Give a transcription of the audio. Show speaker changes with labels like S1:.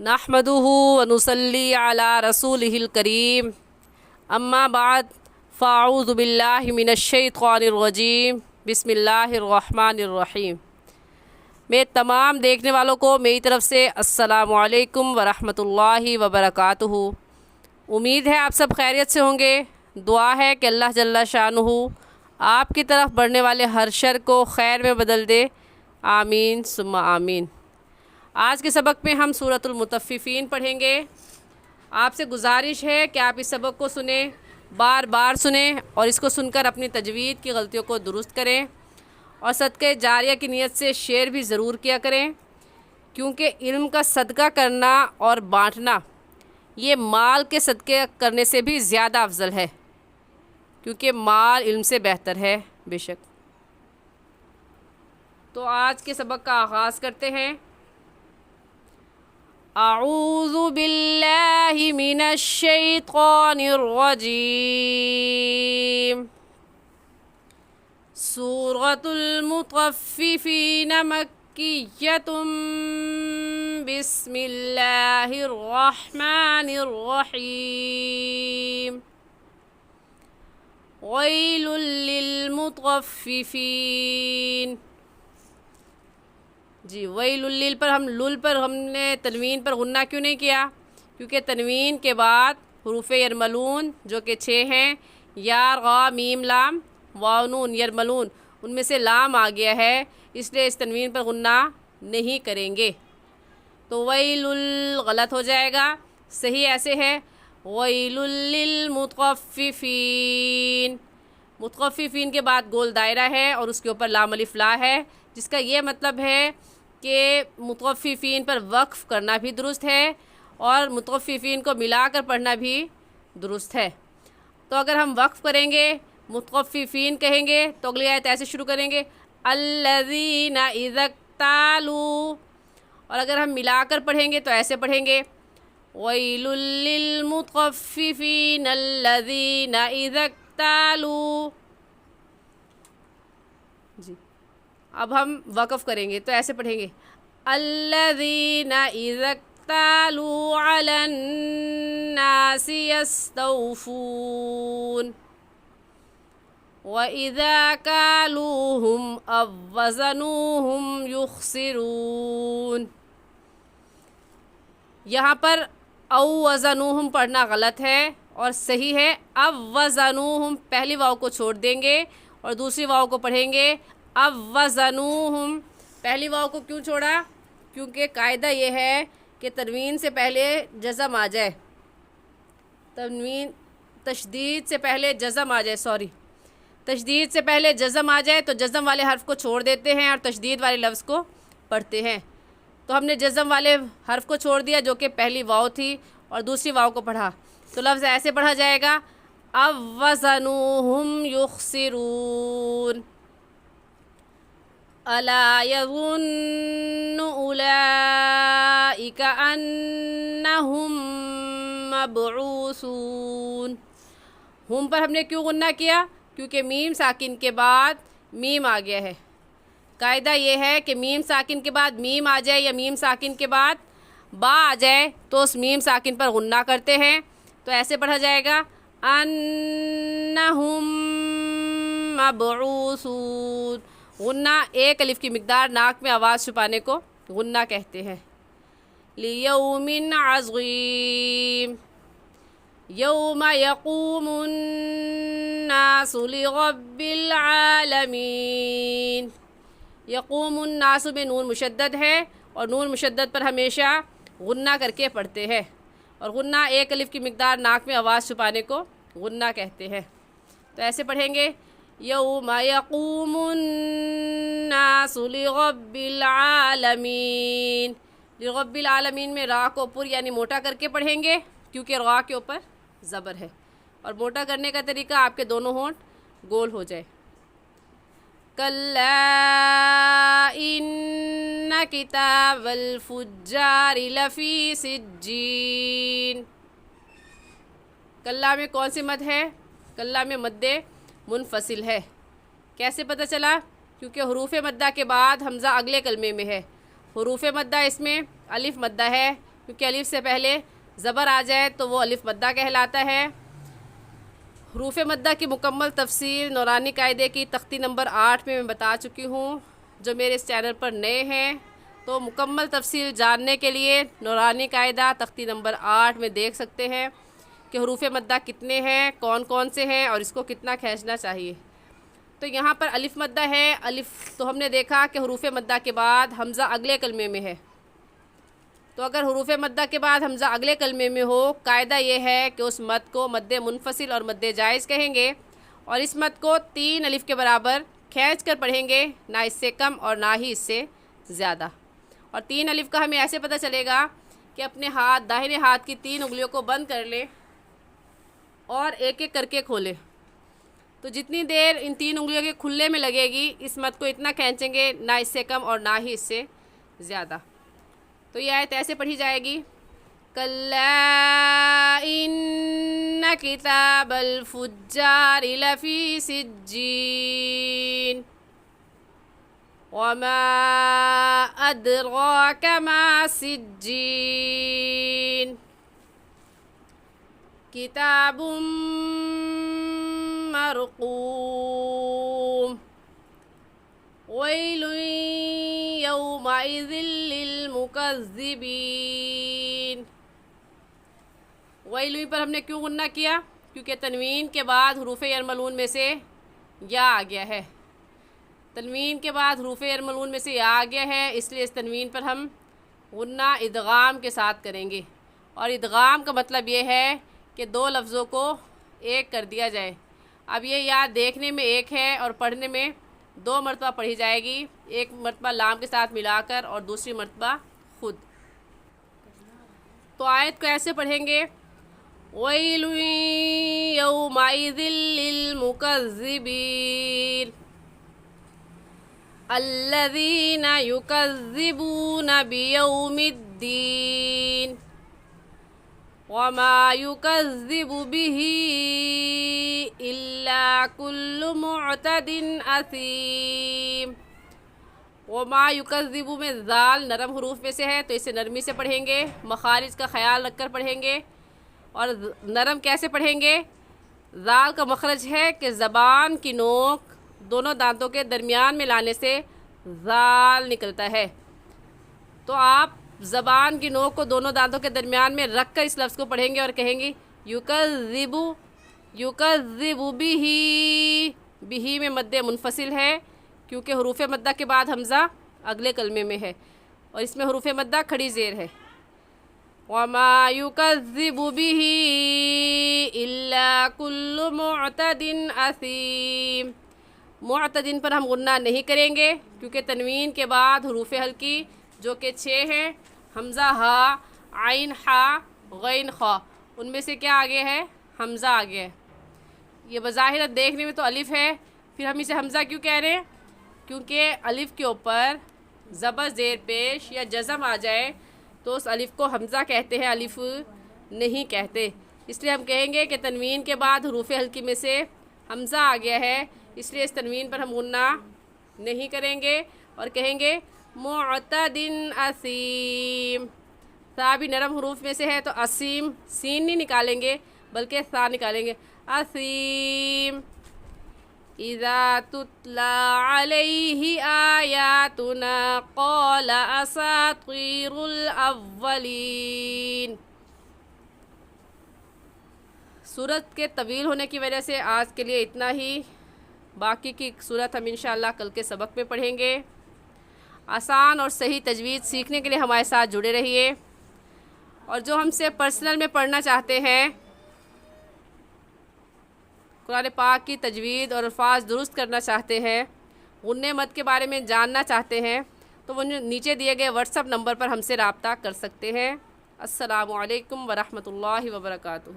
S1: نحمدہ ونصلی علی رسولہ الکریم اما بعد فاعوذ باللہ من الشیطان الرجیم بسم اللہ الرحمن الرحیم۔ میں تمام دیکھنے والوں کو میری طرف سے السلام علیکم ورحمۃ اللہ وبرکاتہ۔ امید ہے آپ سب خیریت سے ہوں گے۔ دعا ہے کہ اللہ جل شانہ آپ کی طرف بڑھنے والے ہر شر کو خیر میں بدل دے، آمین ثم آمین۔ آج کے سبق میں ہم سورۃ المطففین پڑھیں گے۔ آپ سے گزارش ہے کہ آپ اس سبق کو سنیں، بار بار سنیں اور اس کو سن کر اپنی تجوید کی غلطیوں کو درست کریں، اور صدقہ جاریہ کی نیت سے شیئر بھی ضرور کیا کریں، کیونکہ علم کا صدقہ کرنا اور بانٹنا یہ مال کے صدقے کرنے سے بھی زیادہ افضل ہے، کیونکہ مال علم سے بہتر ہے بے شک۔ تو آج کے سبق کا آغاز کرتے ہیں۔ اعوذ باللہ من الشیطان الرجیم۔ سورۃ المطففین مکیۃ بسم اللہ الرحمن الرحیم۔ ویل للمطففین۔ جی ویل لل پر ہم نے تنوین پر غنہ کیوں نہیں کیا؟ کیونکہ تنوین کے بعد حروف یرملون جو کہ 6 ہیں، یا غا میم لام واو نون یرملون، ان میں سے لام آ گیا ہے، اس لیے اس تنوین پر غنہ نہیں کریں گے، تو ویل غلط ہو جائے گا۔ صحیح ایسے ہے ویل للمطففین۔ مطففین کے بعد گول دائرہ ہے اور اس کے اوپر لام الف لا ہے، جس کا یہ مطلب ہے کہ مطففین پر وقف کرنا بھی درست ہے اور مطففین کو ملا کر پڑھنا بھی درست ہے۔ تو اگر ہم وقف کریں گے، مطففین کہیں گے تو اگلی آیت ایسے شروع کریں گے الذین اذا اکتالوا، اور اگر ہم ملا کر پڑھیں گے تو ایسے پڑھیں گے ویل للمطففین الذین اذا اکتالوا۔ جی اب ہم وقف کریں گے تو ایسے پڑھیں گے الذین اذا اکتالوا علی الناس یستوفون وَإِذَا كَالُوهُمْ أَوْ وَزَنُوهُمْ يُخْسِرُونَ۔ یہاں پر او وزنوہم پڑھنا غلط ہے اور صحیح ہے او وزنوہم۔ پہلی واو کو چھوڑ دیں گے اور دوسری واو کو پڑھیں گے او وزنوہم۔ پہلی واو کو کیوں چھوڑا؟ کیونکہ قاعدہ یہ ہے کہ تنوین سے پہلے جزم آ جائے، تشدید سے پہلے جزم آ جائے، تشدید سے پہلے جزم آ جائے تو جزم والے حرف کو چھوڑ دیتے ہیں اور تشدید والے لفظ کو پڑھتے ہیں۔ تو ہم نے جزم والے حرف کو چھوڑ دیا جو کہ پہلی واو تھی اور دوسری واو کو پڑھا، تو لفظ ایسے پڑھا جائے گا او وزنوہم یخسرون۔ الا یظن اولئک انہم مبعوثون۔ ہم پر ہم نے کیوں غنہ کیا؟ کیونکہ میم ساکن کے بعد میم آ گیا ہے۔ قاعدہ یہ ہے کہ میم ساکن کے بعد میم آ جائے یا میم ساکن کے بعد با آ جائے تو اس میم ساکن پر غنہ کرتے ہیں، تو ایسے پڑھا جائے گا انہم مبعوثون۔ غنہ ایک الف کی مقدار ناک میں آواز چھپانے کو غنہ کہتے ہیں۔ لیوم عظیم۔ یوم یقوم الناس لرب العالمین۔ یقوم الناس میں نون مشدد ہے اور نون مشدد پر ہمیشہ غنہ کر کے پڑھتے ہیں، اور غنہ ایک الف کی مقدار ناک میں آواز چھپانے کو غنہ کہتے ہیں، تو ایسے پڑھیں گے یوم یقوم الناس لرب العالمین۔ لرب العالمین میں را کو پر یعنی موٹا کر کے پڑھیں گے، کیونکہ را کے اوپر زبر ہے، اور موٹا کرنے کا طریقہ آپ کے دونوں ہونٹ گول ہو جائے۔ کلا ان کتاب الفجار لفی سجین۔ کلا میں کون سی مد ہے؟ کلا میں مد منفصل ہے۔ کیسے پتہ چلا؟ کیونکہ حروف مدہ کے بعد حمزہ اگلے کلمے میں ہے۔ حروف مدہ اس میں الف مدہ ہے، کیونکہ الف سے پہلے زبر آ جائے تو وہ الف مدہ کہلاتا ہے۔ حروف مدہ کی مکمل تفصیل نورانی قاعدے کی تختی نمبر 8 میں بتا چکی ہوں۔ جو میرے اس چینل پر نئے ہیں تو مکمل تفصیل جاننے کے لیے نورانی قاعدہ تختی نمبر 8 میں دیکھ سکتے ہیں کہ حروف مدہ کتنے ہیں، کون کون سے ہیں اور اس کو کتنا کھینچنا چاہیے۔ تو یہاں پر الف مدہ ہے، الف تو ہم نے دیکھا کہ حروف مدہ کے بعد حمزہ اگلے کلمے میں ہے۔ تو اگر حروف مدہ کے بعد حمزہ اگلے کلمے میں ہو، قاعدہ یہ ہے کہ اس مد کو مد منفصل اور مد جائز کہیں گے، اور اس مد کو 3 الف کے برابر کھینچ کر پڑھیں گے، نہ اس سے کم اور نہ ہی اس سے زیادہ۔ اور 3 الف کا ہمیں ایسے پتہ چلے گا کہ اپنے داہنے ہاتھ کی 3 انگلیوں کو بند کر لیں اور ایک ایک کر کے کھولیں۔ تو جتنی دیر ان 3 انگلیوں کے کھلنے میں لگے گی، اس مد کو اتنا کھینچیں گے، نہ اس سے کم اور نہ ہی اس سے زیادہ۔ تو یہ آیت ایسے پڑھی جائے گی، کَلَّا إِنَّ كِتَابَ الْفُجَّارِ لَفِي سِجِّينٍ وَمَا أَدْرَاكَ مَا سِجِّينٌ کتاب مرقوم ویل یومئذ للمکذبین۔ ویل پر ہم نے کیوں غنہ کیا؟ کیونکہ تنوین کے بعد حروف یرملون میں سے یا آ گیا ہے، تنوین کے بعد حروف یرملون میں سے یا آ گیا ہے، اس لیے اس تنوین پر ہم غنہ ادغام کے ساتھ کریں گے۔ اور ادغام کا مطلب یہ ہے کہ 2 لفظوں کو ایک کر دیا جائے۔ اب یہ یا دیکھنے میں ایک ہے اور پڑھنے میں 2 مرتبہ پڑھی جائے گی، ایک مرتبہ لام کے ساتھ ملا کر اور دوسری مرتبہ خود۔ تو آیت کو ایسے پڑھیں گے، وَيْلٌ يَوْمَئِذٍ لِّلْمُكَذِّبِينَ الَّذِينَ يُكَذِّبُونَ بِيَوْمِ الدِّينِ وَمَا يُكَذِّبُ بِهِ إِلَّا كُلُّ مُعْتَدٍ أَثِيمٍ۔ وَمَا يُكَذِّبُ میں ذال نرم حروف میں سے ہے تو اسے نرمی سے پڑھیں گے، مخارج کا خیال رکھ کر پڑھیں گے۔ اور نرم کیسے پڑھیں گے؟ ذال کا مخرج ہے کہ زبان کی نوک دونوں دانتوں کے درمیان میں لانے سے ذال نکلتا ہے۔ تو آپ زبان کی نوک کو دونوں دانتوں کے درمیان میں رکھ کر اس لفظ کو پڑھیں گے اور کہیں گے یکذب، یکذب بہ، بہ میں مد منفصل ہے کیونکہ حروف مدہ کے بعد حمزہ اگلے کلمے میں ہے اور اس میں حروف مدہ کھڑی زیر ہے۔ وما یکذب بہ الا کل معتد اثیم۔ معتدن پر ہم غنہ نہیں کریں گے کیونکہ تنوین کے بعد حروف ہلکی جو کہ 6 ہیں، حمزہ ہا، عین ہا، غین خا، ان میں سے کیا آگے ہے؟ حمزہ آگے ہے۔ یہ بظاہر دیکھنے میں تو الف ہے، پھر ہم اسے حمزہ کیوں کہہ رہے ہیں؟ کیونکہ الف کے اوپر زبر زیر پیش یا جزم آ جائے تو اس الف کو حمزہ کہتے ہیں، الف نہیں کہتے۔ اس لیے ہم کہیں گے کہ تنوین کے بعد حروف ہلکی میں سے حمزہ آ گیا ہے، اس لیے اس تنوین پر ہم غنہ نہیں کریں گے اور کہیں گے معتدن اثیم۔ سا بھی نرم حروف میں سے ہے تو اسیم، سین نہیں نکالیں گے بلکہ سا نکالیں گے، اثیم۔ اذا تتلى علیہ آیاتنا قال اساطیر الاولین۔ سورت کے طویل ہونے کی وجہ سے آج کے لیے اتنا ہی، باقی کی سورت ہم انشاءاللہ کل کے سبق میں پڑھیں گے۔ آسان اور صحیح تجوید سیکھنے کے لیے ہمارے ساتھ جڑے رہیے، اور جو ہم سے پرسنل میں پڑھنا چاہتے ہیں، قرآن پاک کی تجوید اور الفاظ درست کرنا چاہتے ہیں، غنہ مد کے بارے میں جاننا چاہتے ہیں، تو وہ نیچے دیے گئے واٹس ایپ نمبر پر ہم سے رابطہ کر سکتے ہیں۔ السلام علیکم ورحمۃ اللہ وبرکاتہ۔